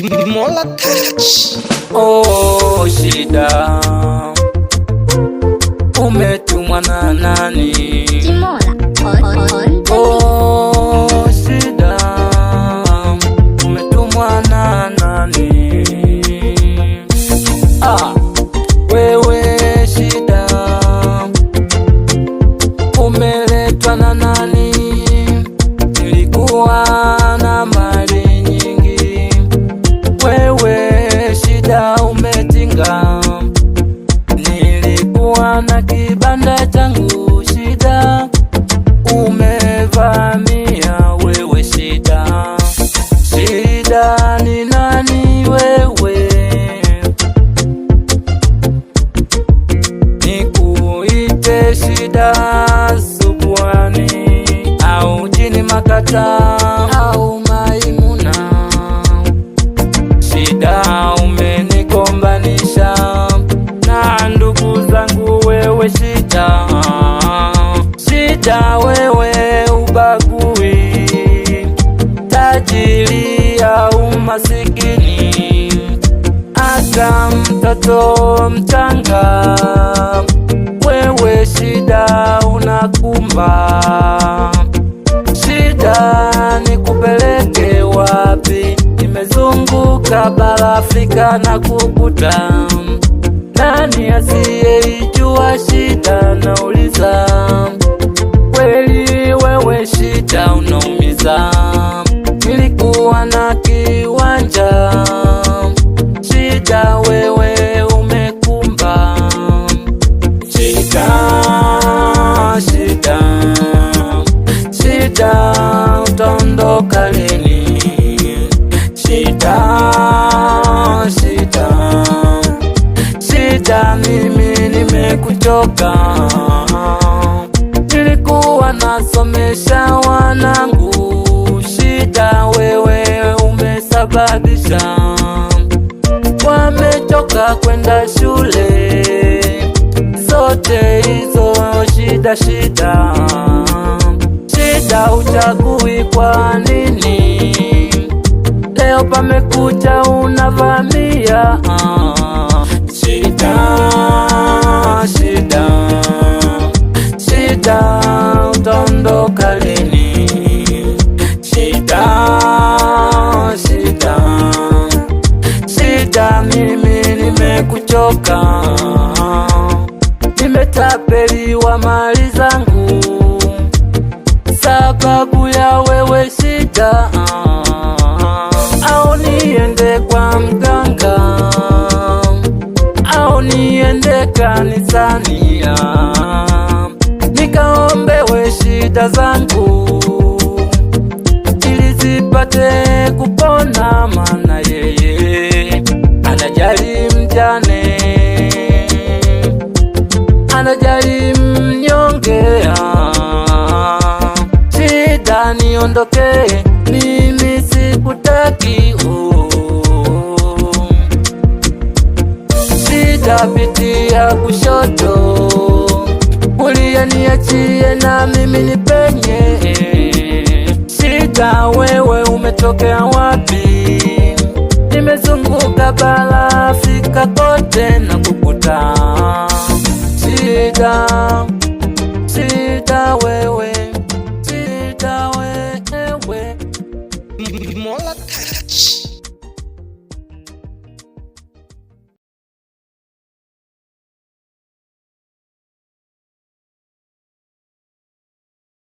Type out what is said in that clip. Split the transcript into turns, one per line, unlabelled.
Mola touch.
Oh, shida umetumwa na nani?
Mola
Oh, shida umetumwa na nani? Wewe shida umeletwa na nani? Nilikuwa na mali nyingi, wewe shida umetinga. Nilikuwa na kibanda changu, shida umevamia. Wewe shida, shida ni nani wewe? Nikuite shida Subwani au jini Makata au Maimuna? Shida umenikombanisha na ndugu zangu. Wewe shida, shida wewe ubagui tajiri au masikini, hata mtoto mchanga. Wewe shida unakumba. Shida nikupeleke wapi? Nimezunguka bara Afrika na kukuta nani asiyeijua shida? Nauliza kweli, wewe shida unaumiza. Nilikuwa na kiwanja, shida wewe umekumba. Shida, shida, shida utaondoka lini? Shida, shida, shida mimi nimekuchoka. Nilikuwa nasomesha wanangu, shida wewe umesababisha. Wamechoka kwenda shule, zote hizo shida, shida, shida uchagui kwa nini? Leo pamekucha unavamia. Shida, shida, shida utaondoka lini? Shida, shida, shida mimi nimekuchoka. Nimetapeliwa mali zangu sababu ya wewe shida. Au niende kwa mganga au niende kanisani, nikaombewe shida zangu ili zipate kupona. Maana yeye anajali mjane, anajali mnyonge. Shida niondoke, mimi sikutaki. Shida pitia kushoto, kulia niachie na mimi nipenye. Shida wewe umetokea wapi?